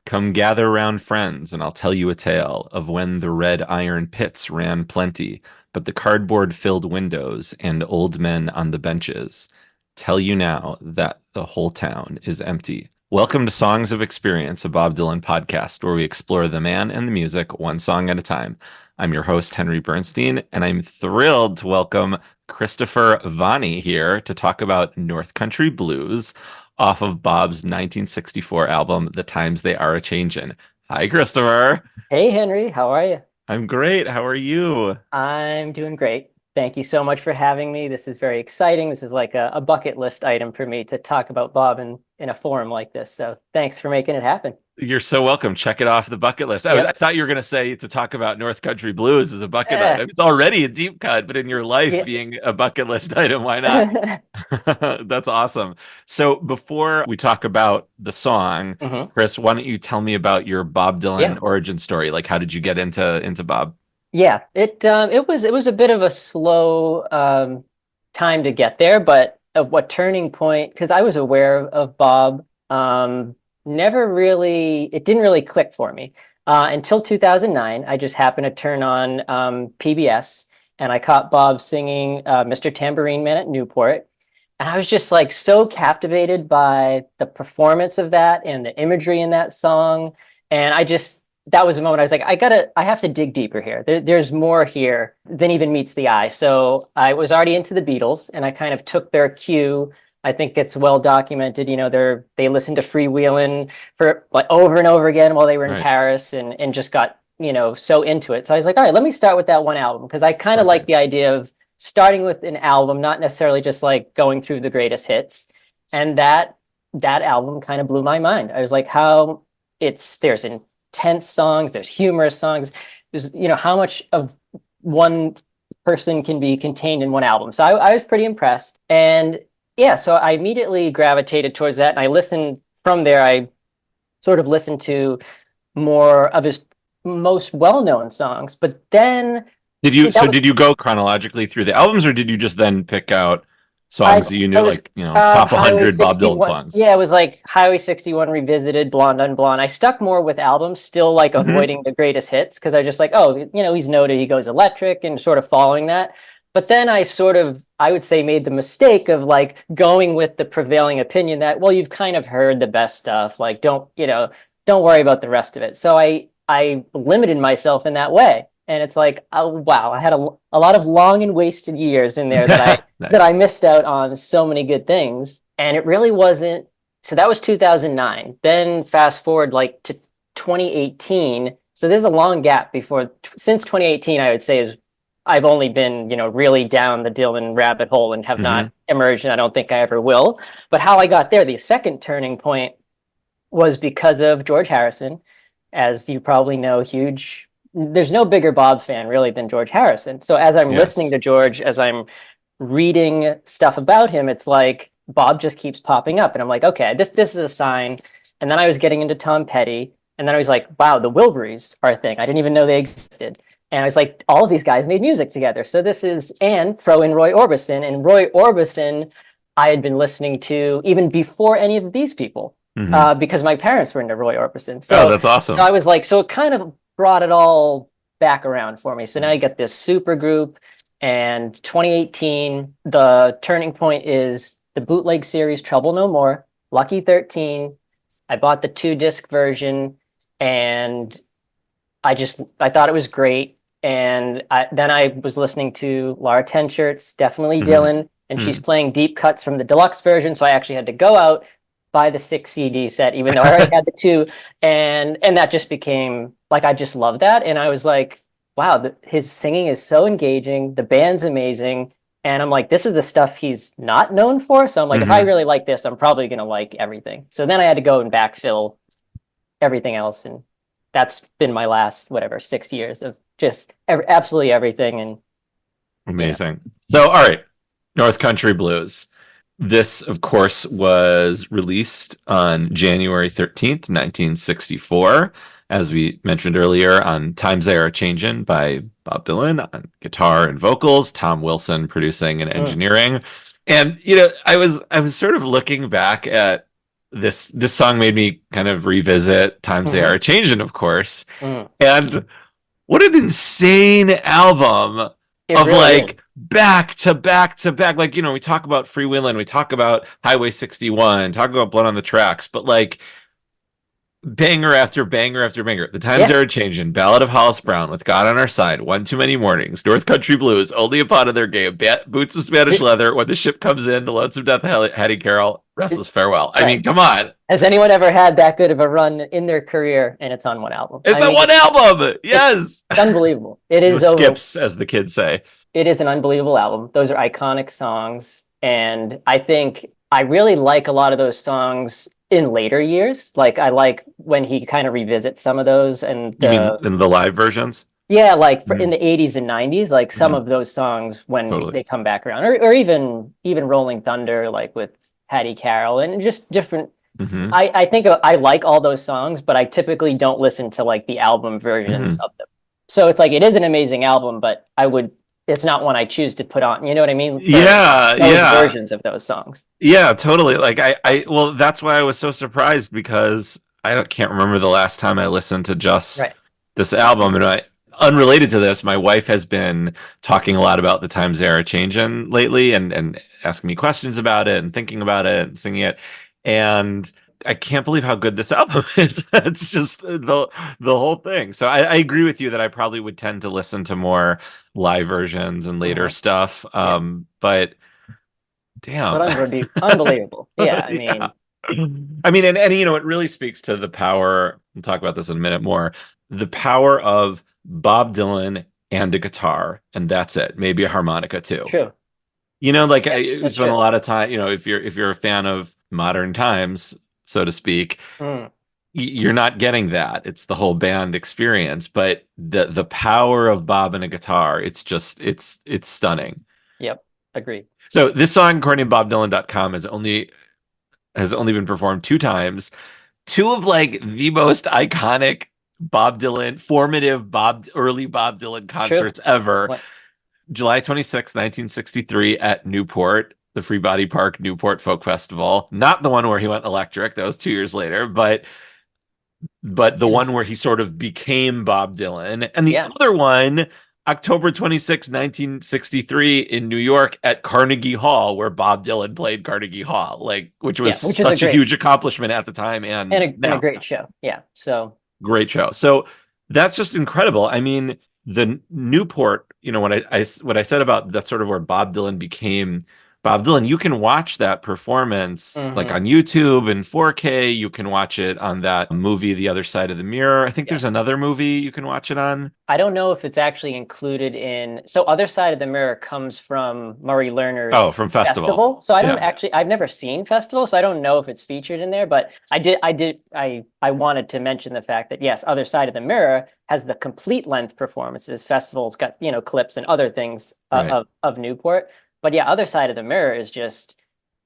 Come gather round friends, and I'll tell you a tale of when the red iron pits ran plenty, but the cardboard filled windows and old men on the benches tell you now that the whole town is empty. Welcome to Songs of Experience, a Bob Dylan podcast where we explore the man and the music one song at a time. I'm your host, Henry Bernstein, and I'm thrilled to welcome Christopher Vanni here to talk about North Country Blues off of Bob's 1964 album, The Times They Are A-Changin. Hi, Christopher. Hey Henry, how are you? I'm great. How are you? I'm doing great. Thank you so much for having me. This is very exciting. This is like a bucket list item for me to talk about Bob in a forum like this. So thanks for making it happen. You're so welcome. Check it off the bucket list. I Yep. thought you were going to say to talk about North Country Blues as a bucket Eh, item. It's already a deep cut, but in your life yes. being a bucket list item, why not? That's awesome. So before we talk about the song, hmm Chris, why don't you tell me about your Bob Dylan Yeah. origin story? Like, how did you get into Bob? Yeah. It was a bit of a slow time to get there, but what turning point, because I was aware of Bob, never really, it didn't really click for me. Until 2009, I just happened to turn on PBS and I caught Bob singing Mr. Tambourine Man at Newport. And I was just like so captivated by the performance of that and the imagery in that song. And that was a moment I was like, I have to dig deeper here. There's more here than even meets the eye. So I was already into the Beatles and I kind of took their cue. I think it's well documented. They listened to Freewheelin' for like over and over again while they were in Right. Paris and just got, so into it. So I was like, all right, let me start with that one album because I kind of like Perfect. the idea of starting with an album, not necessarily just like going through the greatest hits. And that album kind of blew my mind. I was like, how there's intense songs, there's humorous songs, there's how much of one person can be contained in one album. So I was pretty impressed. And yeah, so I immediately gravitated towards that. And I listened from there, I sort of listened to more of his most well-known songs. But then Did see, you that so was did you go chronologically through the albums, or did you just then pick out I songs that you I knew, was like, top Highway 100 Bob Dylan 61. songs? Yeah, it was like Highway 61 Revisited, Blonde on Blonde. I stuck more with albums, still like Hmm. avoiding the greatest hits because I just like, oh, he's noted, he goes electric and sort of following that. But then I would say, made the mistake of like going with the prevailing opinion that, well, you've kind of heard the best stuff. Like, don't worry about the rest of it. So I limited myself in that way. And it's like, oh, wow, I had a lot of long and wasted years in there that Nice. I missed out on so many good things. And it really wasn't. So that was 2009. Then fast forward like to 2018. So there's a long gap since 2018, I would say is I've only been, really down the Dylan rabbit hole and have Hmm. not emerged, and I don't think I ever will. But how I got there, the second turning point was because of George Harrison. As you probably know, there's no bigger Bob fan really than George Harrison. So as I'm listening Yes. to George, as I'm reading stuff about him, it's like Bob just keeps popping up, and I'm like, okay, this is a sign. And then I was getting into Tom Petty, and then I was like, wow, the Wilburys are a thing. I didn't even know they existed. And I was like, all of these guys made music together. So and throw in Roy Orbison, and Roy Orbison, I had been listening to even before any of these people, Hmm. because my parents were into Roy Orbison. Oh, So that's so I awesome. was like, so it kind of brought it all back around for me. So now you get this super group and 2018, the turning point is the bootleg series Trouble No More, Lucky 13. I bought the 2 disc version and I thought it was great. And then I was listening to Laura Tenshirt's Definitely Hmm. Dylan, and she's Hmm. playing deep cuts from the deluxe version. So I actually had to go out, buy the 6 CD set, even though I already had the two. And that just became like, I just love that. And I was like, wow, his singing is so engaging. The band's amazing. And I'm like, this is the stuff he's not known for. So I'm like, if I Hmm. really like this, I'm probably going to like everything. So then I had to go and backfill everything else. And that's been my last, whatever, 6 years of just absolutely everything. And, you know, Amazing. So, all right, North Country Blues. This, of course, was released on January 13th, 1964, as we mentioned earlier, on Times They Are A-Changin by Bob Dylan on guitar and vocals, Tom Wilson producing and mm, engineering. And I was sort of looking back at this song made me kind of revisit Times They Are Hmm. A-Changin, of course. Hmm. And what an insane album It of really is. like back to back to back. Like, we talk about Freewheelin', we talk about Highway 61, talk about Blood on the Tracks, but like banger after banger after banger. The Times Yeah. Are Changing, Ballad of Hollis Brown, With God on Our Side, One Too Many Mornings, North Country Blues, Only a Pot of Their Game, Boots of Spanish It- Leather, When the Ship Comes In, The Lonesome Death of Hattie Carroll, it- Restless Farewell. I right. mean, come on. Has anyone ever had that good of a run in their career and it's on one album? It's I a mean, one album. it's Yes. unbelievable. It The is over. skips, as the kids say. It is an unbelievable album. Those are iconic songs, and I think I really like a lot of those songs in later years. Like I like when he kind of revisits some of those and You mean the in the live versions? yeah, like in Mhm. the 80s and 90s, like some Mhm. of those songs when Totally. they come back around, or even Rolling Thunder, like with Hattie Carroll, and just different. Hmm. I think I like all those songs, but I typically don't listen to like the album versions Hmm. of them. So it's like it is an amazing album, but it's not one I choose to put on. You know what I mean? For Yeah, those yeah. versions of those songs. Yeah, totally. Like well, that's why I was so surprised because can't remember the last time I listened to just Right. this album. And unrelated to this, my wife has been talking a lot about the Times They Are Changing lately and asking me questions about it and thinking about it and singing it. And I can't believe how good this album is. It's just the whole thing. So I agree with you that I probably would tend to listen to more live versions and later Hmm. stuff. Yeah. But But damn. unbelievable. Yeah. I Yeah. mean, I mean, and it really speaks to the power. We'll talk about this in a minute more. The power of Bob Dylan and a guitar, and that's it. Maybe a harmonica too. true. Like Yeah, I that's spent a true. lot of time, if you're a fan of modern times, so to speak, Mm, you're not getting that. It's the whole band experience, but the power of Bob and a guitar, it's stunning. yep. Agree. So this song, according to BobDylan.com, has only been performed two times. Two of like the most iconic formative early Bob Dylan True. concerts ever. What? July 26th, 1963 at Newport, the Free Body Park Newport Folk Festival. Not the one where he went electric, that was 2 years later, but the one Is where he sort of became Bob Dylan. And the yeah. other one, October 26th, 1963 in New York at Carnegie Hall, where Bob Dylan played Carnegie Hall, like which was Yeah. Which is a such a great huge accomplishment at the time and and a now. great show. Yeah. So Great show. So that's just incredible. I mean, the Newport, what I said about that's sort of where Bob Dylan became Bob Dylan. You can watch that performance like mhm. on YouTube in 4K. You can watch it on that movie, The Other Side of the Mirror. I think there's Yes. another movie you can watch it on. I don't know if it's actually included in. So, Other Side of the Mirror comes from Murray Oh, Lerner's from Festival. Festival. So, I don't Yeah. actually, I've never seen Festival, so I don't know if it's featured in there. But I wanted to mention the fact that yes, Other Side of the Mirror has the complete length performances. Festival's got clips and other things Right. of Newport. But yeah, Other Side of the Mirror is just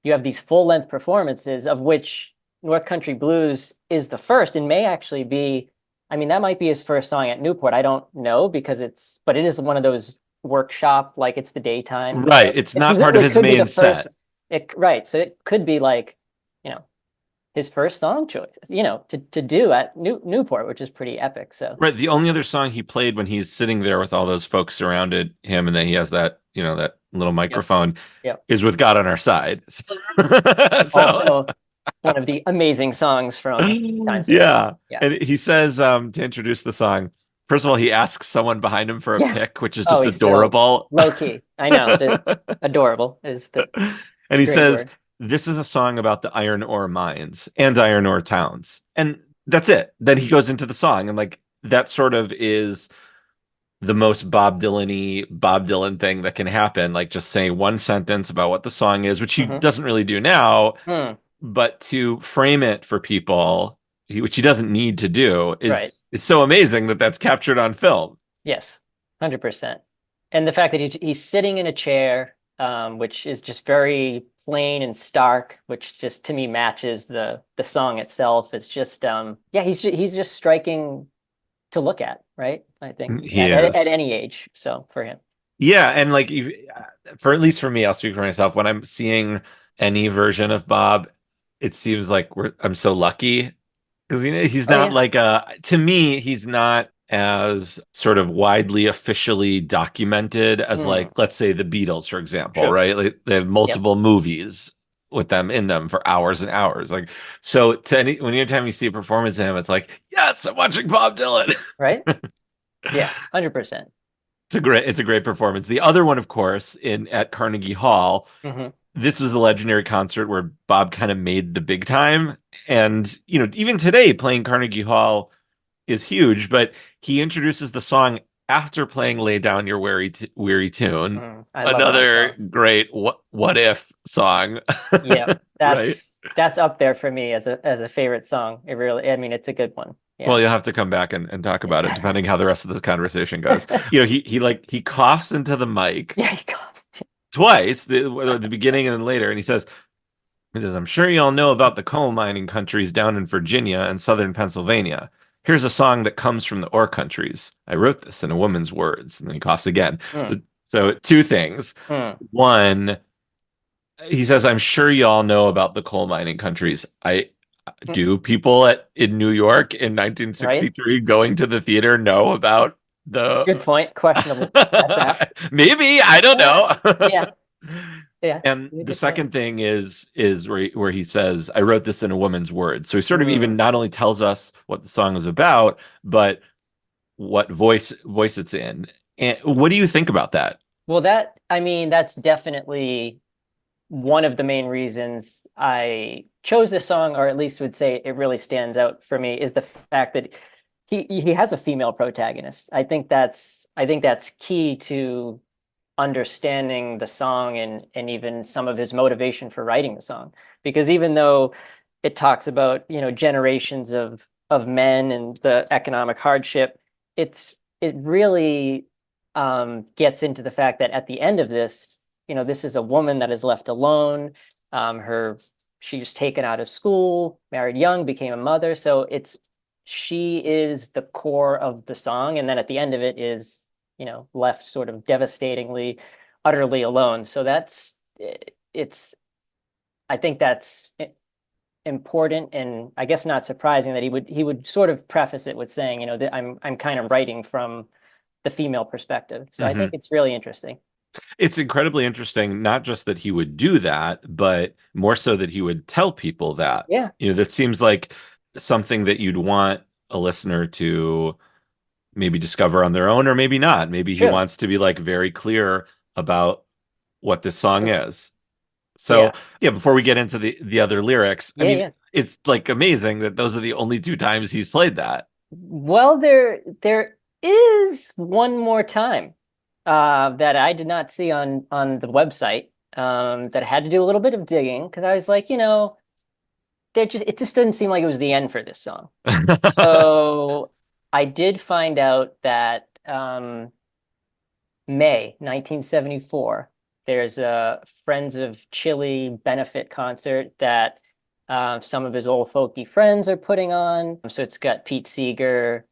you have these full length performances of which North Country Blues is the first and may actually be. I mean, that might be his first song at Newport. I don't know because but it is one of those workshop, like it's the daytime. So Right. It's not part of it his could be the main first. set. Right. So it could be like, you know, his first song choice, to do at Newport, which is pretty epic. So, Right. The only other song he played when he's sitting there with all those folks surrounded him and then he has that little yep. microphone Yep. is with God on Our Side. So, Also one of the amazing songs from Times They Are Changin. yeah. Yeah. And he says to introduce the song, first of all, he asks someone behind him for a Yeah. pic, which is Oh, just he's so adorable. low key. I know. Adorable is the And he great says, word. this is a song about the iron ore mines and iron ore towns. And that's it. Then he goes into the song and like that sort of is the most Bob Dylan thing that can happen. Like just saying one sentence about what the song is, which he Hmm. doesn't really do now, Hmm. but to frame it for people, which he doesn't need to do, Right. is so amazing that that's captured on film. Yes, 100%. And the fact that he's sitting in a chair, which is just very plain and stark, which just to me matches the song itself. It's just yeah, he's just striking to look at, right? I think He at is. any age. So for him. Yeah, and like for at least for me, I'll speak for myself. When I'm seeing any version of Bob, it seems like I'm so lucky because he's Oh not yeah. like to me he's not as sort of widely officially documented as like Mm, let's say the Beatles, for example, true. right? Like they have Yep. multiple movies with them in them for hours and hours. Like so to anytime you see a performance of him, it's like, yes, I'm watching Bob Dylan. Right? Yes, 100%. It's a great performance. The other one, of course, in at Carnegie Hall, Hmm. this was the legendary concert where Bob kind of made the big time. And, even today, playing Carnegie Hall is huge, but he introduces the song after playing Lay Down Your Weary Tune. I love that Another song. great what if song, Yep. right? That's up there for me as a favorite song. It really, I mean, it's a good one. Well, Yeah. you'll have to come back and talk about it, depending how the rest of this conversation goes. He coughs into the mic Yeah, he coughs. twice, the beginning and then later, and he says, I'm sure you all know about the coal mining countries down in Virginia and southern Pennsylvania. Here's a song that comes from the ore countries. I wrote this in a woman's words. And then he coughs again. Mm, So two things. mm, One, he says, I'm sure you all know about the coal mining countries. I mm, do people in New York in right? 1963 going to the theater know about the Good point. Questionable at best. maybe, I don't know. Yeah, yeah. And the Good point. second thing is where he says, "I wrote this in a woman's words." So he sort of even Mm. not only tells us what the song is about, but what voice it's in. And what do you think about that? Well, I mean, that's definitely one of the main reasons I chose this song, or at least would say it really stands out for me, is the fact that he has a female protagonist. I think that's key to understanding the song and even some of his motivation for writing the song. Because even though it talks about, generations of men and the economic hardship, it really gets into the fact that at the end of this, this is a woman that is left alone. Her She was taken out of school, married young, became a mother. So she is the core of the song, and then at the end of it is, left sort of devastatingly, utterly alone. So it's I think that's important, and I guess not surprising that he would sort of preface it with saying, that I'm kind of writing from the female perspective. So I think Hmm. it's really interesting. It's incredibly interesting, not just that he would do that, but more so that he would tell people that. Yeah, That seems like something that you'd want a listener to maybe discover on their own, or maybe not. Maybe he true. wants to be like very clear about what this song True. is. So, Yeah. yeah, before we get into the other lyrics, I Yeah, mean, yeah. it's like amazing that those are the only two times he's played that. Well, there is one more time that I did not see on the website, that I had to do a little bit of digging because I was like, it just didn't seem like it was the end for this song. So I did find out that May 1974, there's a Friends of Chile benefit concert that some of his old folky friends are putting on. So it's got Pete Seeger,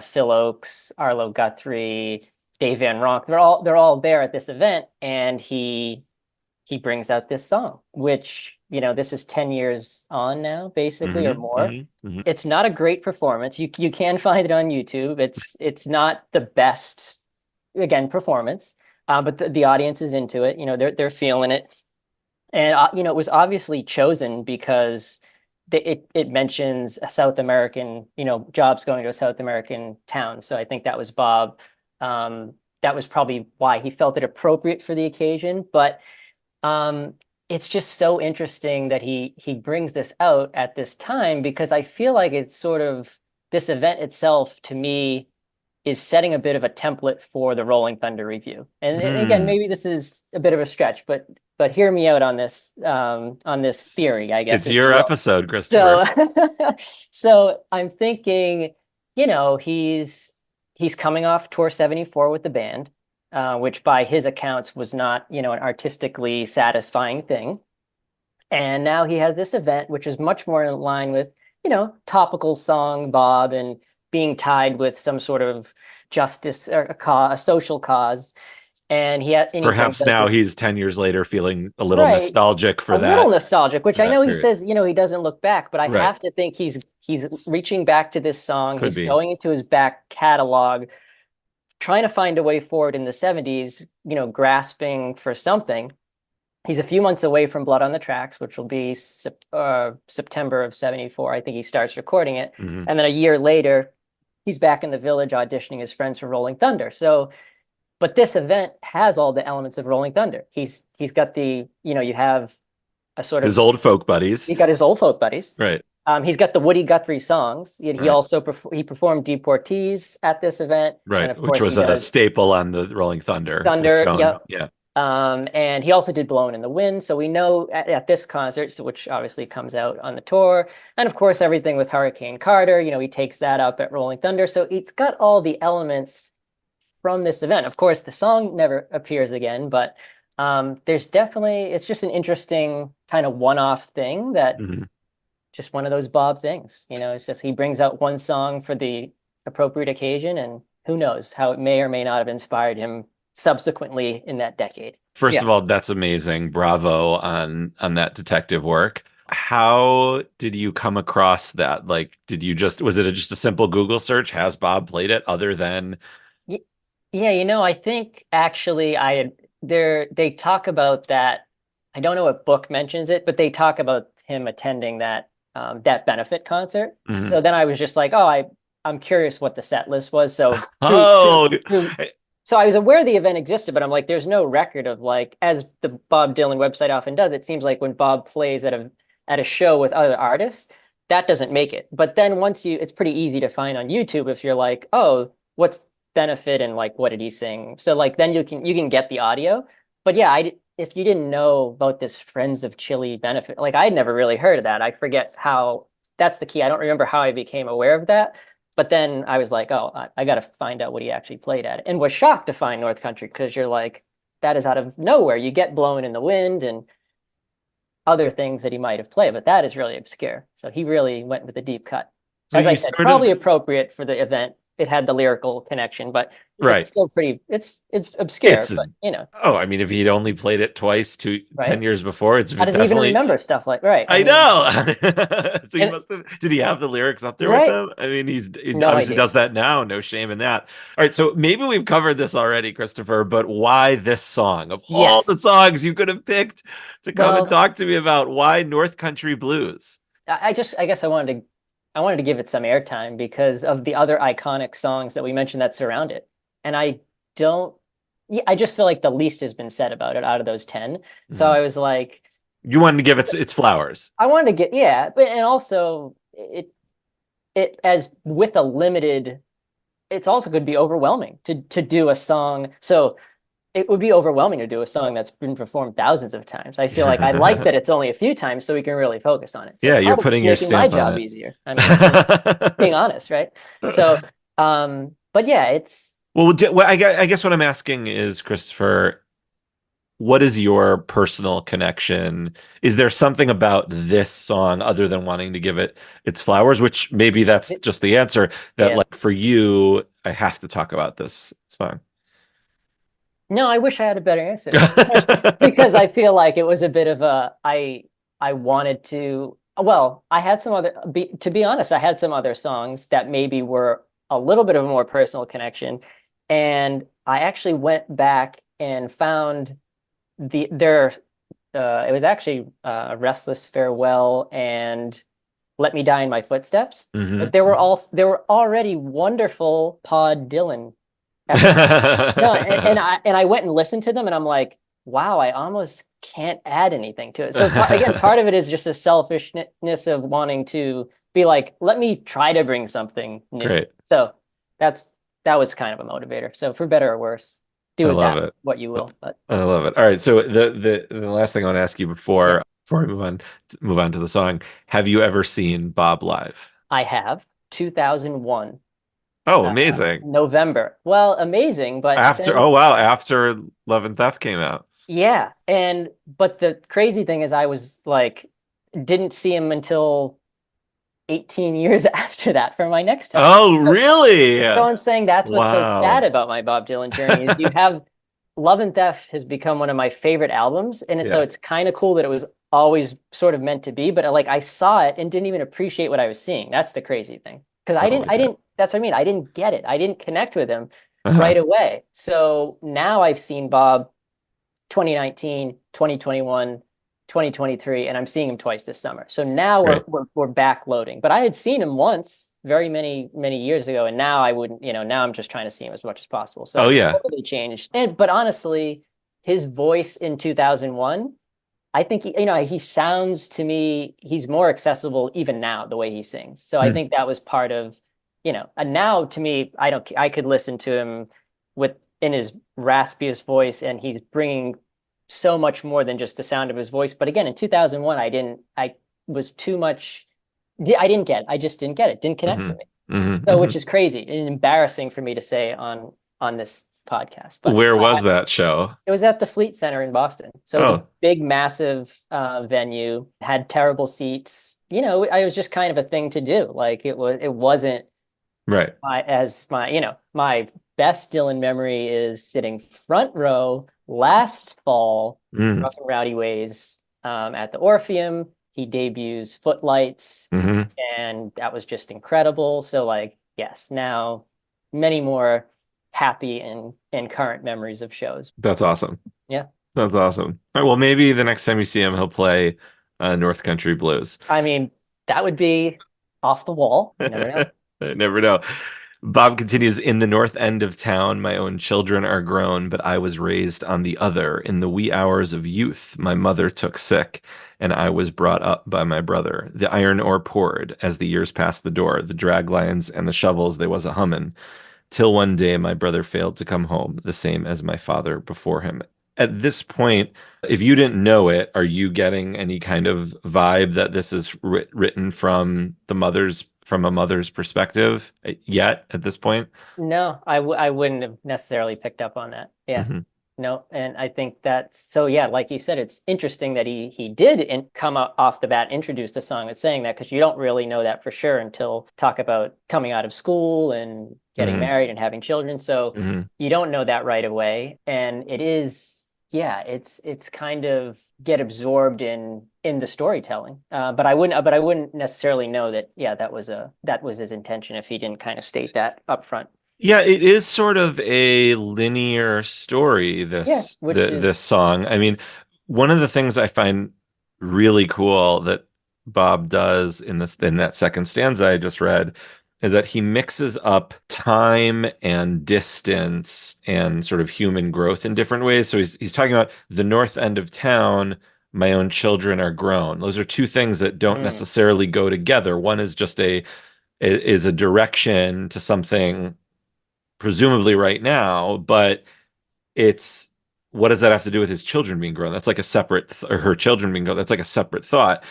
Phil Oakes, Arlo Guthrie, Dave Van Ronk. They're all there at this event, and he brings out this song, which, this is 10 years on now, basically, or Hmm. more. Hmm. Hmm. It's not a great performance. You can find it on YouTube. It's not the best, again, performance, but the audience is into it. They're feeling it, and it was obviously chosen because it mentions a South American, jobs going to a South American town. So I think that was Bob. That was probably why he felt it appropriate for the occasion. But um, it's just so interesting that he brings this out at this time, because I feel like it's sort of, this event itself to me is setting a bit of a template for the Rolling Thunder review. And again, Mm. maybe this is a bit of a stretch, but hear me out on this theory, I guess, It's if you your will. episode, Christopher. So so I'm thinking, he's coming off tour 74 with the band, which by his accounts was not, an artistically satisfying thing. And now he has this event, which is much more in line with, topical song Bob, and being tied with some sort of justice or a social cause. and he brings Perhaps out now this he's 10 years later feeling a little right nostalgic a little nostalgic, which for I know that he period. says, he doesn't look back, but I Right. have to think he's reaching back to this song. Could He's be. going into his back catalog, trying to find a way forward in the 70s, grasping for something. He's a few months away from Blood on the Tracks, which will be September of 74. I think he starts recording it. Hmm. And then a year later, he's back in the Village auditioning his friends for Rolling Thunder. So, but this event has all the elements of Rolling Thunder. He's got you have a sort His of old folk buddies. he got his old folk buddies. Right. He's got the Woody Guthrie songs. He Right. also he performed Deportees at this event, and Right. of Which course he was a does staple on the Rolling Thunder Thunder. tone. Yep. Yeah. And he also did Blowin' in the Wind. So we know at this concert, so which obviously comes out on the tour. And of course, everything with Hurricane Carter, he takes that up at Rolling Thunder. So it's got all the elements from this event. Of course, the song never appears again, but there's definitely, it's just an interesting kind of one-off thing that Hmm. just one of those Bob things. It's just he brings out one song for the appropriate occasion, and who knows how it may or may not have inspired him subsequently in that decade. First of Yes. all, that's amazing. Bravo on that detective work. How did you come across that? Like, did you just was it just a simple Google search? Has Bob played it other than Y- Yeah, I think actually they talk about that. I don't know what book mentions it, but they talk about him attending that benefit concert. Mhm. So then I was just like, oh, I'm curious what the set list was. So Oh, so I was aware the event existed, but I'm like, there's no record of like, as the Bob Dylan website often does, it seems like when Bob plays at a show with other artists, that doesn't make it. But then it's pretty easy to find on YouTube if you're like, oh, what's benefit and like what did he sing? So like then you can get the audio. But yeah, if you didn't know about this Friends of Chile benefit, like I'd never really heard of that. I forget how that's the key. I don't remember how I became aware of that. But then I was like, oh, I got to find out what he actually played at, and was shocked to find North Country because you're like, that is out of nowhere. You get Blowing in the Wind and other things that he might have played, but that is really obscure. So he really went with a deep cut. so As I you said, sort of probably appropriate for the event. It had the lyrical connection, but it's right. still it's obscure, It's a, but oh, I mean, if he'd only played it twice, ten right? years before, it's How does he even definitely remember stuff like right? I I mean, know. So he and must have. Did he have the lyrics up there with right? him? I mean, he No obviously idea. does that now. No shame in that. All right, so maybe we've covered this already, Christopher. But why this song? Of all the Yes. songs you could have picked to come and Well, talk to me about, why North Country Blues? I guess I wanted to give it some airtime because of the other iconic songs that we mentioned that surround it. And don't, yeah, I just feel like the least has been said about it out of those 10. So Mhm. I was like, You wanted to give its flowers. I wanted to get, yeah, but, and also it as with a limited, it's also could be overwhelming to do a song. So it would be overwhelming to do a song that's been performed thousands of times. I feel like I like that it's only a few times so we can really focus on it. So Yeah, it's you're probably just putting your making my stamp on job it. easier. I mean, being honest, right? So, but yeah, Well, I guess what I'm asking is, Christopher, what is your personal connection? Is there something about this song other than wanting to give it its flowers, which maybe that's it, just the answer, that yeah. like for you, I have to talk about this song? No, I wish I had a better answer because I feel like it was a bit of I wanted to, well, I had to be honest, I had some other songs that maybe were a little bit of a more personal connection. And I actually went back and found it was actually Restless Farewell and Let Me Die in My Footsteps. But Hmm. there were already wonderful Pod Dylan episodes. No, and I went and listened to them, and I'm like, wow, I almost can't add anything to it. So again, part of it is just a selfishness of wanting to be like, let me try to bring something new. Great. So that's that was kind of a motivator. So for better or worse, do I with love that it. what you will. But I love it. All right. So the last thing I want to ask you yeah, before we move on to the song, have you ever seen Bob live? I have 2001 Oh, amazing. November. Well, amazing, but After, then oh wow, after Love and Theft came out. yeah, and but the crazy thing is I was like didn't see him until 18 years after that for my next time. Oh, really? So I'm saying that's what's so sad Wow. about my Bob Dylan journey is you have Love and Theft has become one of my favorite albums, and so Yeah. it's kind of cool that it was always sort of meant to be, but like I saw it and didn't even appreciate what I was seeing. That's the crazy thing. Because Totally I fair. didn't, that's what I mean. I didn't get it. I didn't connect with him Uh-huh. right away. So now I've seen Bob 2019, 2021, 2023, and I'm seeing him twice this summer. So now Right. we're backloading. But I had seen him once very many years ago, and now I wouldn't, now I'm just trying to see him as much as possible. So Oh I've yeah. totally changed. And but honestly, his voice in 2001, I think he sounds to me he's more accessible even now the way he sings. So I Hmm. think that was part of, and now to me I could listen to him with in his raspiest voice and he's bringing so much more than just the sound of his voice. But again, in 2001 I was too much I didn't get it. I just didn't get it. Didn't connect Hmm. for me. Hmm. So Hmm. which is crazy and embarrassing for me to say on this podcast. But Where was that show? it was at the Fleet Center in Boston. So it was a Oh, big, massive venue, had terrible seats. I was just kind of a thing to do. Like it wasn't right. my best Dylan memory is sitting front row last fall, Mm. Rough and Rowdy Ways at the Orpheum. He debuts Footlights, Hmm. and that was just incredible. So like, yes, now many more happy and current memories of shows. That's awesome. Yeah. That's awesome. All right, well, maybe the next time you see him, he'll play North Country Blues. I mean, that would be off the wall. You never know. I never know. Bob continues, in the north end of town, my own children are grown, but I was raised on the other. In the wee hours of youth, my mother took sick, and I was brought up by my brother. The iron ore poured as the years passed the door, the drag lines and the shovels, they was a hummin'. Till one day my brother failed to come home, the same as my father before him. At this point, if you didn't know it, are you getting any kind of vibe that this is written from a mother's perspective yet at this point? No, I wouldn't have necessarily picked up on that. Yeah. Hmm. No, and I think that's so yeah, like you said, it's interesting that he did come off the bat introduce the song with saying that because you don't really know that for sure until talk about coming out of school and getting Hmm. married and having children. So Hmm. you don't know that right away. And it is, yeah, it's kind of get absorbed in the storytelling. But I wouldn't necessarily know that, yeah, that was his intention if he didn't kind of state that up front. Yeah, it is sort of a linear story, Yeah, which this is song. I mean, one of the things I find really cool that Bob does in that second stanza I just read is that he mixes up time and distance and sort of human growth in different ways. So he's talking about the north end of town, my own children are grown. Those are two things that don't mm, necessarily go together. One is just a direction to something presumably right now, but it's what does that have to do with his children being grown? That's like a separate, or her children being grown. That's like a separate thought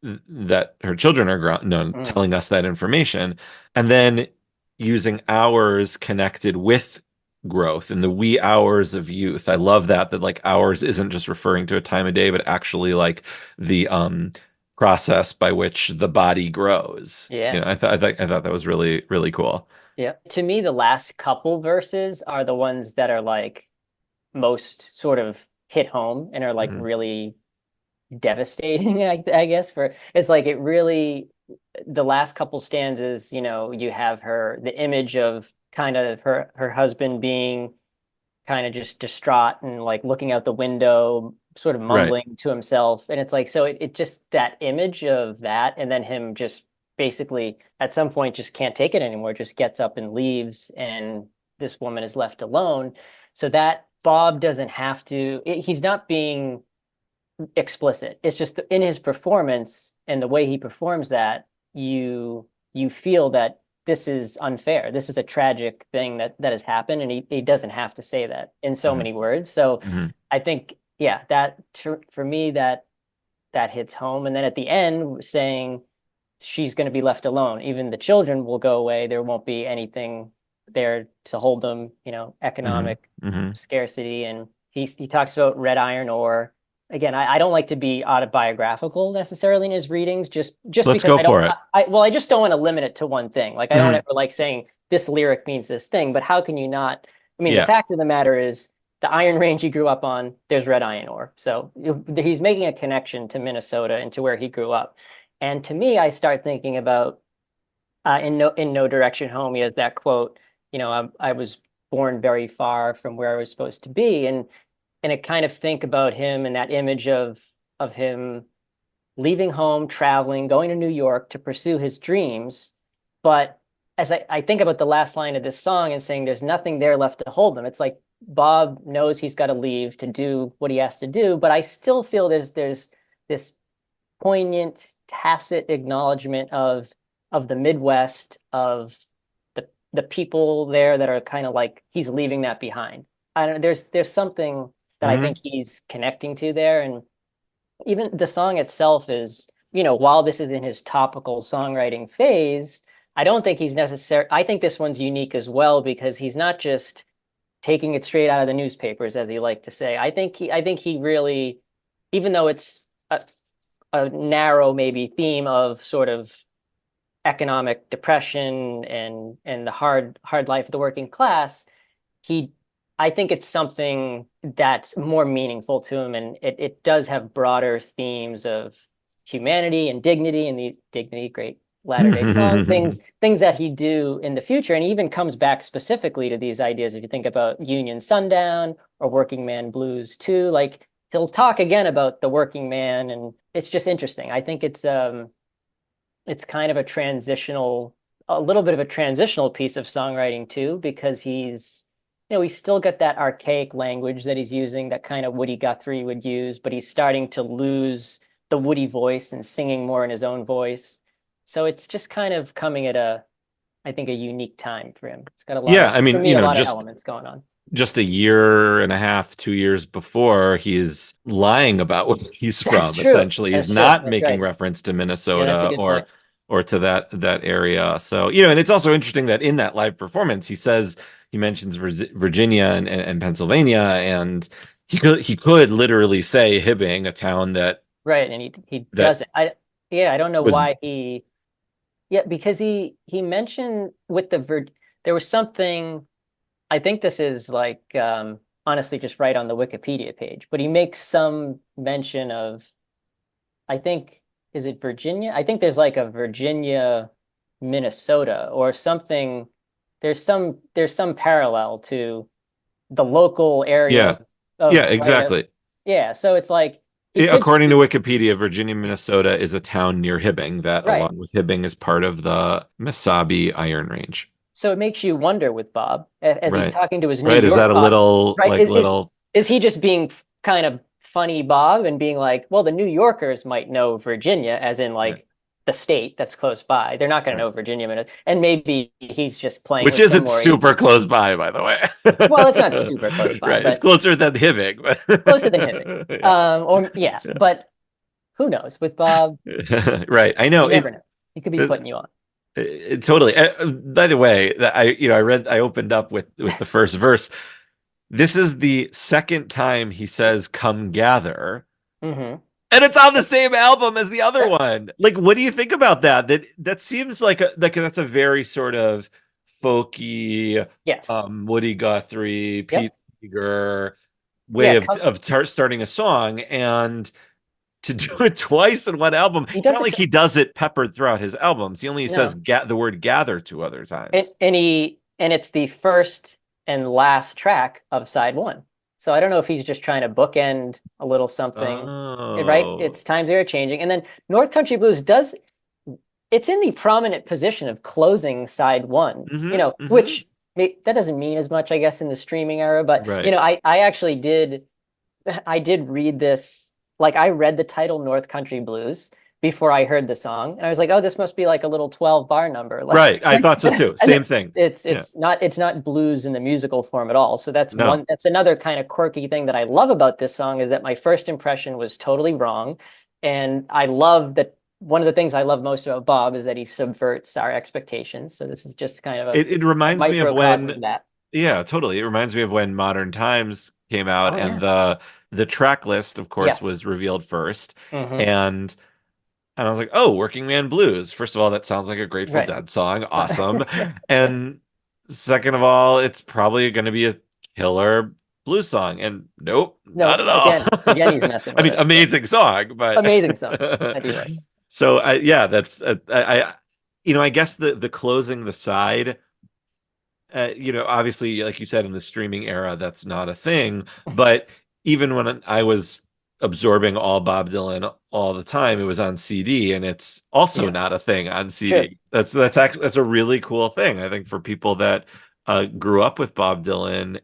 that her children are grown, no, mm, telling us that information. And then using hours connected with growth in the wee hours of youth. I love that like hours isn't just referring to a time of day, but actually like the process by which the body grows. yeah. I thought that was really, really cool. Yeah. To me, the last couple verses are the ones that are like most sort of hit home and are like Mhm. really devastating, I guess, for it's like it really the last couple stanzas, you have the image of kind of her husband being kind of just distraught and like looking out the window, sort of Right. mumbling to himself. And it's like, so it just that image of that, and then him just basically at some point just can't take it anymore, just gets up and leaves, and this woman is left alone. So that Bob doesn't have to, he's not being explicit. It's just in his performance and the way he performs that, you feel that this is unfair. This is a tragic thing that has happened, and he doesn't have to say that in so Mhm. many words. So Mhm. I think, yeah, for me that hits home. And then at the end, saying she's going to be left alone. Even the children will go away. There won't be anything there to hold them, Mhm. economic Mhm. scarcity. And he talks about red iron ore. Again, I don't like to be autobiographical necessarily in his readings, just Let's because go I don't for it. well, I just don't want to limit it to one thing. Like I don't Mhm. ever like saying this lyric means this thing, but how can you not? I mean, the Yeah. fact of the matter is the Iron Range he grew up on, there's red iron ore. So he's making a connection to Minnesota and to where he grew up. And to me, I start thinking about in No Direction Home, he has that quote, I was born very far from where I was supposed to be. And it kind of think about him and that image of him leaving home, traveling, going to New York to pursue his dreams. But as I think about the last line of this song and saying there's nothing there left to hold him, it's like Bob knows he's got to leave to do what he has to do, but I still feel there's this poignant, tacit acknowledgement of the Midwest, of the people there that are kind of like he's leaving that behind. I don't there's something that I think Hmm. he's connecting to there. And even the song itself is, while this is in his topical songwriting phase, I don't think he's necessary. I think this one's unique as well because he's not just taking it straight out of the newspapers, as he liked to say. I think he really, even though it's a narrow maybe theme of sort of economic depression and the hard life of the working class, he I think it's something that's more meaningful to him, and it does have broader themes of humanity and dignity, and the dignity, great Latter Day Song, things that he do in the future, and he even comes back specifically to these ideas. If you think about Union Sundown or Working Man Blues too, like he'll talk again about the working man, and it's just interesting. I think it's kind of a little bit of a transitional piece of songwriting too, because he's still got that archaic language that he's using, that kind of Woody Guthrie would use, but he's starting to lose the Woody voice and singing more in his own voice. So it's just kind of coming at I think, a unique time for him. It's got Yeah, I for mean, me, a lot of elements going on. just a year and a half, 2 years before, he's lying about where he's That's from. true. Essentially, he's That's true. not That's making right. reference to Yeah, that's a Minnesota good point. or to that area. So, and it's also interesting that in that live performance, he mentions Virginia and Pennsylvania, and he could literally say Hibbing, a town Right, and he that does it. Yeah, I don't know was why he yeah, because he mentioned with there was something. I think this is like honestly just right on the Wikipedia page, but he makes some mention of, I think, is it Virginia? I think there's like a Virginia, Minnesota or something. There's some parallel to the local area yeah, yeah, of right of exactly. yeah. So it's like he could According to Wikipedia, Virginia, Minnesota is a town near Hibbing that, right. along with Hibbing, is part of the Mesabi Iron Range. So it makes you wonder with Bob as he's Right. talking to his New Right. Is York that a audience, little right? like little? Is he just being kind of funny Bob and being like, well, the New Yorkers might know Virginia as in Right. like the state that's close by. They're not going to Right. know Virginia, and maybe he's just playing Which with them isn't or he, super close by, by the way. well, it's not super close by, Right. It's but closer than Hibbing, closer than Hibbing. but Or yeah, but who knows? With Bob, yeah. Right. I know you never know. He could be putting you on. totally. By the way, I opened up with the first verse. This is the second time he says "come gather." Hmm. And it's on the same album as the other Yeah. one. Like, what do you think about that? That seems like that's a very sort of folky, Yes. Woody Guthrie, Yep. Pete Seeger way Yeah. of starting a song, and to do it twice in one album. He It's does not it. like he does it peppered throughout his albums. He only says No. the word "gather" two other times. And it's the first and last track of side one. So I don't know if he's just trying to bookend a little something, right? Oh, It's Times They Are Changing. And then North Country Blues does, it's in the prominent position of closing side one, mm-hmm. which that doesn't mean as much, I guess, in the streaming era. But, Right. I actually I did read this, like I read the title North Country Blues before I heard the song, and I was like, oh, this must be like a little 12 bar number. Like, Right. I thought so too. and Same thing. Yeah. it's not blues in the musical form at all. So No. that's another kind of quirky thing that I love about this song is that my first impression was totally wrong. And I love that one of the things I love most about Bob is that he subverts our expectations. So this is just kind of It a reminds me of microcosm of when, that. yeah, totally. It reminds me of when Modern Times came out Oh and yeah. the track list, of course, Yes. was revealed first. Hmm. And I was like, "Oh, Working Man Blues." First of all, that sounds like a Grateful Right. Dead song. Awesome. And second of all, it's probably going to be a killer blues song. And nope, not No, at all. again, he's messing I with mean, us. Yeah, amazing song, but amazing song. I do like it. so yeah, that's I guess the closing the side, obviously, like you said, in the streaming era, that's not a thing. But even when I was absorbing all Bob Dylan all the time, it was on CD, and it's also Yeah, not a thing on sure. CD. That's a really cool thing, I think, for people that grew up with Bob Dylan,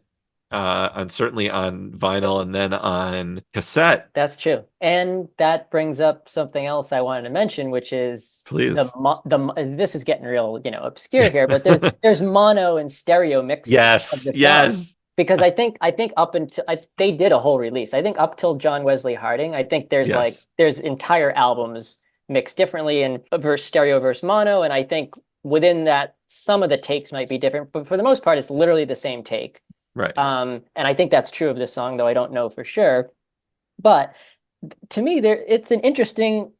and certainly on vinyl and then on cassette. That's true. And that brings up something else I wanted to mention, which is Please. this is getting real, obscure here, but there's mono and stereo mixes of Yes, the song. yes, Because I think up until they did a whole release. I think up till John Wesley Harding, I think yes, there's entire albums mixed differently in verse stereo versus mono, and I think within that some of the takes might be different, but for the most part, it's literally the same take. right. And I think that's true of this song, though I don't know for sure. But to me, it's an interesting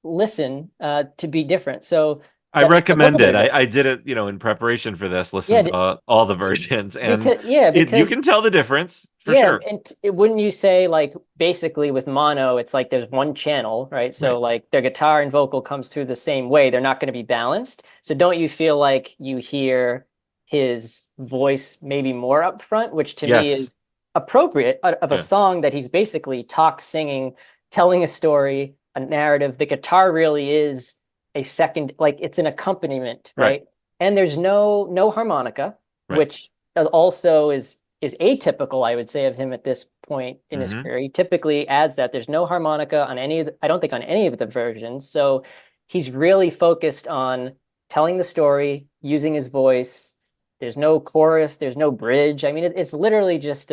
listen to be different. So I a little recommend bit it. of it. I did it, in preparation for this, Yeah, listened to all the versions, and you can because tell the difference for yeah, sure. and wouldn't you say like basically with mono, it's like there's one channel, right? Right. So like their guitar and vocal comes through the same way. They're not going to be balanced. So don't you feel like you hear his voice maybe more up front, which to me Yes. is appropriate of a Yeah. song that he's basically talk singing, telling a story, a narrative. The guitar really is a second, like it's an accompaniment, Right. right? And there's no harmonica, Right. which also is atypical, I would say, of him at this point in his Hmm. career. He typically adds that there's no harmonica on I don't think on any of the versions. So he's really focused on telling the story, using his voice. There's no chorus, there's no bridge. I mean, it's literally just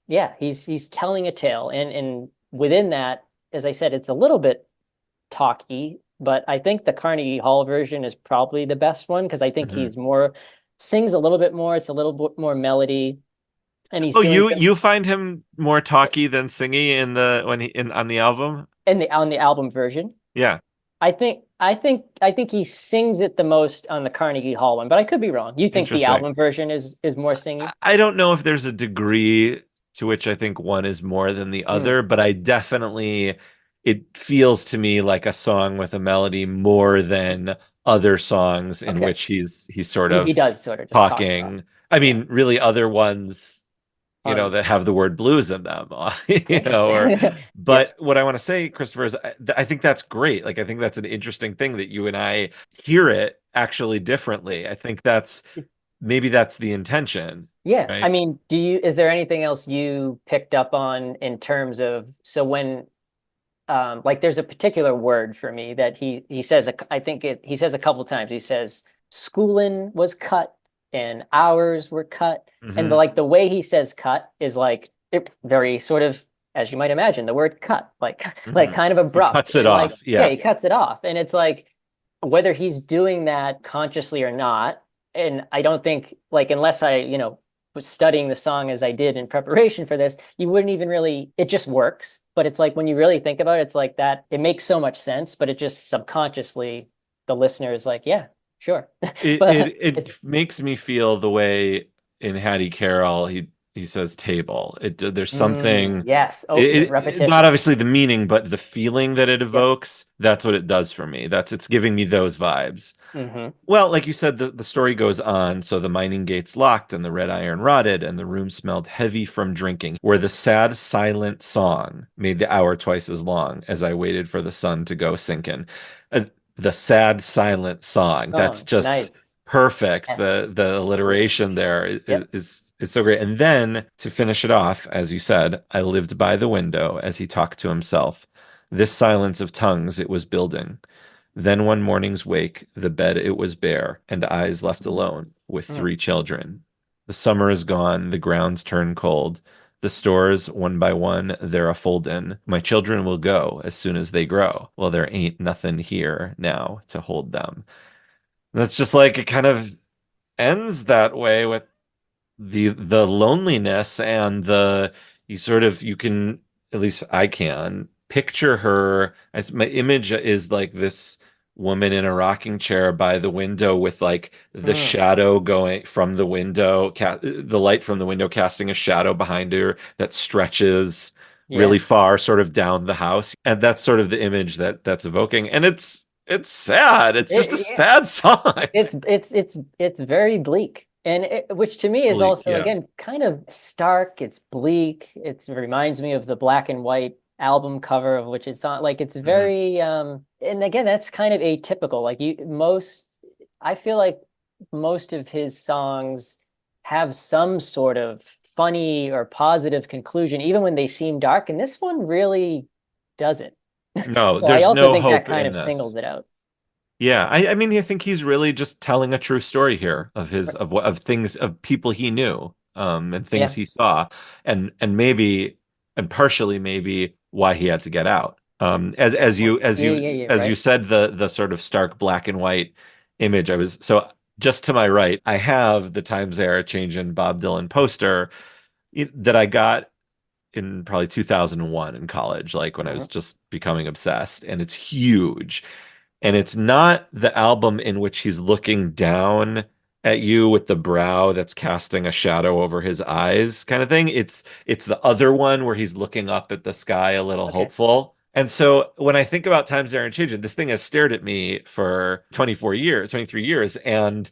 yeah, he's telling a tale. And within that, as I said, it's a little bit talky, but I think the Carnegie Hall version is probably the best one because I think Hmm. he's more sings a little bit more. It's a little bit more melody and he's Oh, doing you things find him more talky than singy in the when he in on the album? in the on the album version. Yeah. I think he sings it the most on the Carnegie Hall one, but I could be wrong. You think the Interesting. album version is more singy? I don't know if there's a degree to which I think one is more than the Mm, other, but I definitely, it feels to me like a song with a melody more than other songs in okay. which he's sort He of does sort of just talk about. talking. I Yeah. mean, really other ones, On that have the word blues in them, or, interesting. Yeah. but what I want to say, Christopher, is I think that's great. Like, I think that's an interesting thing that you and I hear it actually differently. I think maybe that's the intention, Yeah. I right? mean, is there anything else you picked up on in terms of so when like there's a particular word for me that he says I think he says a couple times. He says schooling was cut and hours were cut. And Hmm. the way he says cut is like it very sort of as you might imagine, the word cut, like like Hmm. kind of He abrupt cuts it and like off. yeah, Yeah. he cuts it off. And it's like whether he's doing that consciously or not, and I don't think like unless I, was studying the song as I did in preparation for this, you wouldn't even really, it just works. But it's like when you really think about it, it's like that, it makes so much sense, but it just subconsciously, the listener is like, yeah, sure. It But it it it's, makes me feel the way in Hattie Carroll he says table. There's something, yes. Oh, the not repetition. obviously the meaning, but the feeling that it Yep. evokes. That's what it does for me. It's giving me those vibes. Hmm. Well, like you said, the story goes on. So the mining gates locked, and the red iron rotted, and the room smelled heavy from drinking, where the sad, silent song made the hour twice as long as I waited for the sun to go sinking. Uh, the sad, silent song. That's Song. just Nice. perfect. The Yes. alliteration there Yep. is so great. And then to finish it off, as you said, I lived by the window as he talked to himself. This silence of tongues it was building. Then one morning's wake, the bed it was bare, and eyes left alone with Mm. 3 children. The summer is gone, the grounds turn cold. The stores, one by one, they're a foldin'. My children will go as soon as they grow. Well, there ain't nothing here now to hold them. And that's just like it kind of ends that way with the loneliness and you can, at least I can picture her as my image is like this woman in a rocking chair by the window with like the Mm, shadow going from the window, the light from the window casting a shadow behind her that stretches yeah. really far sort of down the house. And that's sort of the image that's evoking. And it's sad. It's just a Yeah. sad song. It's very bleak. And which to me is Bleak, also yeah. again kind of stark, it's bleak. It reminds me of the black and white album cover of which it's on like it's Mhm. very and again that's kind of atypical. Like you most I feel like most of his songs have some sort of funny or positive conclusion even when they seem dark and this one really doesn't. No, So I there's also no think that hope kind in of singles this. it out. Yeah, I mean, I think he's really just telling a true story here of his of what of things of people he knew, and things Yeah. he saw, and maybe and partially maybe why he had to get out. Yeah, yeah, yeah, As you right. said, the sort of stark black and white image. I was so just to my right, I have the Times They Are A-Changin Bob Dylan poster that I got in probably 2001 in college, like when I Mhm. was just becoming obsessed, and it's huge. And it's not the album in which he's looking down at you with the brow that's casting a shadow over his eyes kind of thing. It's the other one where he's looking up at the sky a little Okay. hopeful. And so when I think about Times They Are Changing, this thing has stared at me for 24 years, 23 years. And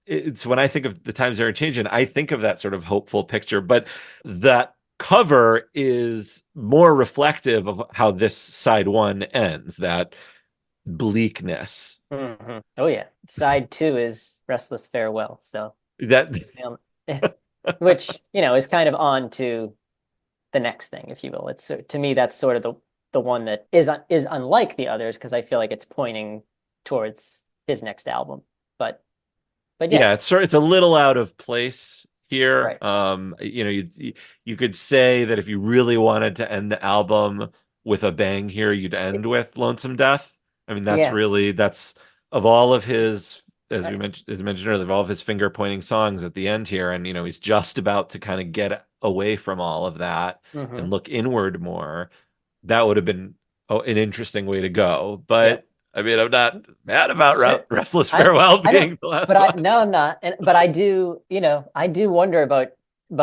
it's when I think of the Times They Are Changing, I think of that sort of hopeful picture. But that cover is more reflective of how this side one ends, that bleakness. Oh yeah. Side two is Restless Farewell. So, That um, which, is kind of on to the next thing, if you will. It's to me that's sort of the one that is unlike the others because I feel like it's pointing towards his next album. But yeah, yeah, it's a little out of place here. right. You could say that if you really wanted to end the album with a bang here, you'd end with Lonesome Death. I mean, Yeah. that's of all of his, Right. as we mentioned earlier, of all of his finger pointing songs at the end here, and he's just about to kind of get away from all of that Hmm. and look inward more. That would have been an interesting way to go. Yep. But I mean, I'm not mad about Restless I Farewell I don't being the but last I one. no I'm not. And but I do, I do wonder about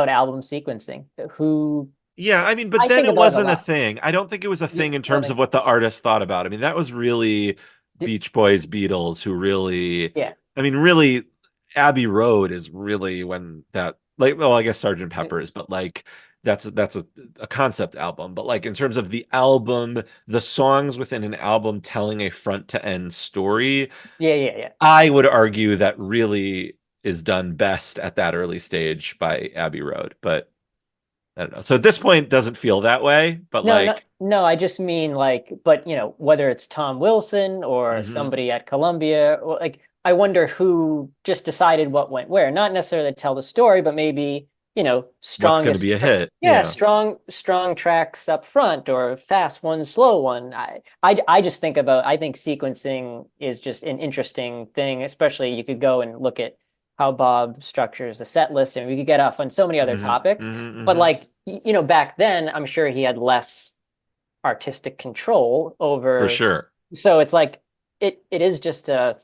album sequencing. Who Yeah, I mean, but I then think it about it a wasn't a lot. thing. I don't think it was a You thing in don't terms think of so? what the artist thought about. I mean, that was really D- Beach Boys, Beatles, who really, yeah. I mean, really, Abbey Road is really when that, like, well, I guess Sergeant Pepper's, but like, that's a concept album. But like in terms of the album, the songs within an album telling a front to end story, Yeah, yeah, yeah. I would argue that really is done best at that early stage by Abbey Road. But I don't know. So at this point, doesn't feel that way, but No, no, like, no, I just mean like, but whether it's Tom Wilson or mhm. somebody at Columbia, or like, I wonder who just decided what went where. Not necessarily to tell the story, but maybe, What's going to be strongest, a hit? yeah, Yeah, strong tracks up front or fast one, slow one. I just I think sequencing is just an interesting thing, especially you could go and look at how Bob structures a set list and we could get off on so many other hmm topics. But hmm like, back then, I'm sure he had less artistic control for over. sure. So it's like it is just a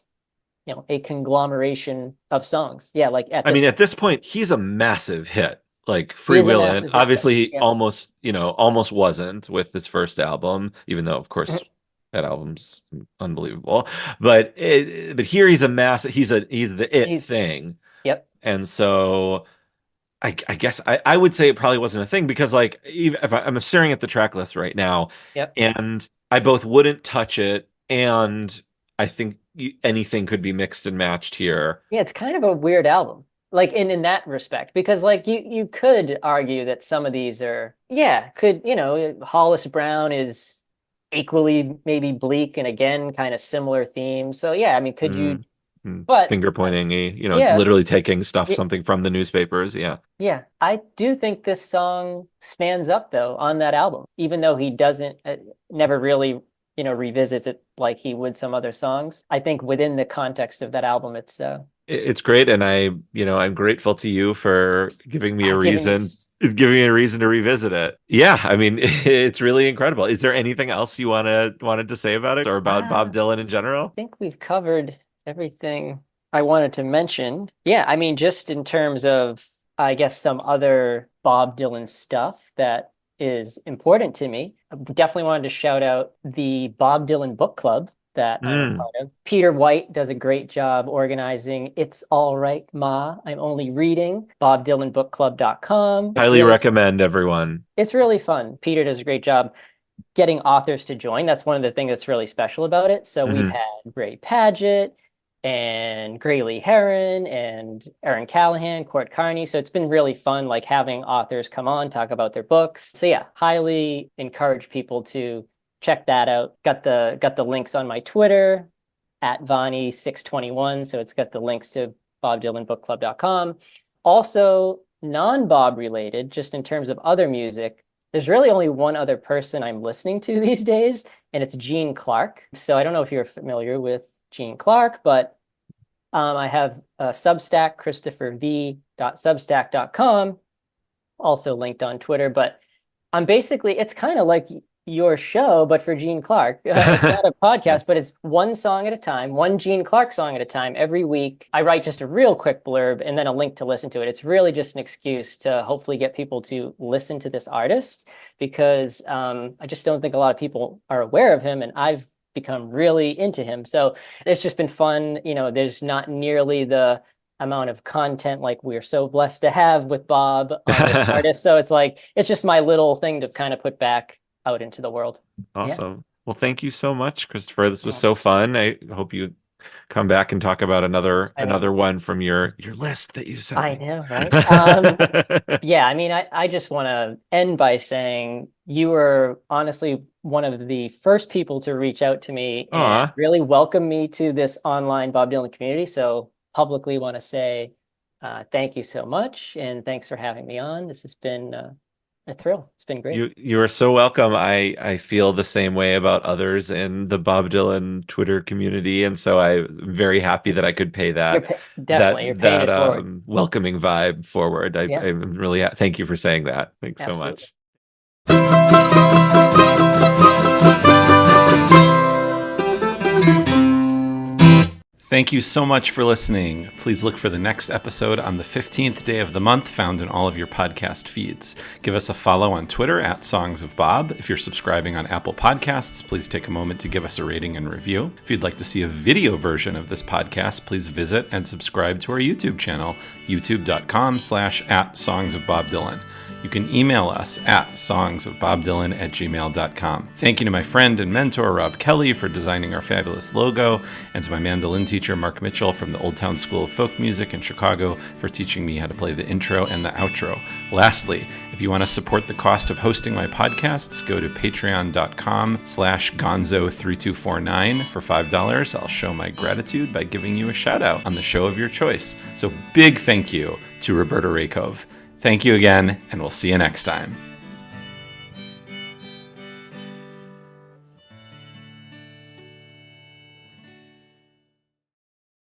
conglomeration of songs. Yeah, like at I this mean, at point, this point, he's a massive hit. Like he Free is a Willin', massive hit. obviously, he Yeah. almost wasn't with his first album, even though, of course, that album's unbelievable. But here he's a massive. He's the it He's thing, Yep, and so. I guess I would say it probably wasn't a thing because like even if I'm staring at the track list right now yep. and I both wouldn't touch it and I think anything could be mixed and matched here. Yeah, it's kind of a weird album. Like in that respect, because like you could argue that some of these are, yeah, could, Hollis Brown is equally maybe bleak and again kind of similar themes. So yeah, I mean, could you Mm, but Finger pointing, yeah, literally taking stuff, y- something from the newspapers. Yeah. yeah, I do think this song stands up though on that album, even though he doesn't never really, revisits it like he would some other songs. I think within the context of that album, it's It's great, and I'm grateful to you for Giving me. giving me a reason to revisit it. Yeah, I mean, it's really incredible. Is there anything else you wanted to say about it or about Bob I Dylan in general? think we've covered everything I wanted to mention. Yeah, I mean, just in terms of, I guess, some other Bob Dylan stuff that is important to me. I definitely wanted to shout out the Bob Dylan Book Club that I'm a Mm. part of. Peter White does a great job organizing It's All Right, Ma. I'm only reading bobdylanbookclub.com. Highly recommend everyone. It's really fun. Peter does a great job getting authors to join. That's one of the things that's really special about it. So we've Hmm. had Ray Paget and Graylee Heron and Aaron Callahan, Court Carney. So it's been really fun, like having authors come on, talk about their books. So yeah, highly encourage people to check that out. Got the links on my Twitter at Vanni621. So it's got the links to bobdylanbookclub.com. Also, non-Bob related, just in terms of other music, there's really only one other person I'm listening to these days, and it's Gene Clark. So I don't know if you're familiar with Gene Clark, but I have a Substack, christopherv.substack.com, also linked on Twitter. But I'm basically, it's kind of like your show, but for Gene Clark. It's not a podcast, Nice. but it's one song at a time, one Gene Clark song at a time. Every week, I write just a real quick blurb and then a link to listen to it. It's really just an excuse to hopefully get people to listen to this artist because I just don't think a lot of people are aware of him, and I've become really into him. So it's just been fun. There's not nearly the amount of content like we're so blessed to have with Bob on this artist. So it's like it's just my little thing to kind of put back out into the world. Yeah. Awesome. Well, thank you so much, Christopher. This was Yeah. so fun. I hope you come back and talk about I will. another one from your list that you sent I me. know, right? Yeah, I mean, I just want to end by saying you were honestly one of the first people to reach out to me and Aw, really welcome me to this online Bob Dylan community. So publicly want to say thank you so much and thanks for having me on. This has been a thrill. It's been great. you are so welcome. I feel the same way about others in the Bob Dylan Twitter community, and so I'm very happy that I could pay You're definitely you're paying it forward. welcoming vibe forward. Yeah, I'm really thank you for saying that. Thanks so absolutely. much. Thank you so much for listening. Please look for the next episode on the 15th day of the month, found in all of your podcast feeds. Give us a follow on Twitter at Songs of Bob. If you're subscribing on Apple Podcasts, please take a moment to give us a rating and review. If you'd like to see a video version of this podcast, please visit and subscribe to our YouTube channel, youtube.com/@songsofbobdylan. You can email us at songsofbobdylan@gmail.com. Thank you to my friend and mentor, Rob Kelly, for designing our fabulous logo, and to my mandolin teacher, Mark Mitchell, from the Old Town School of Folk Music in Chicago, for teaching me how to play the intro and the outro. Lastly, if you want to support the cost of hosting my podcasts, go to patreon.com/gonzo3249 for $5. I'll show my gratitude by giving you a shout out on the show of your choice. So big thank you to Roberta Rakove. Thank you again, and we'll see you next time.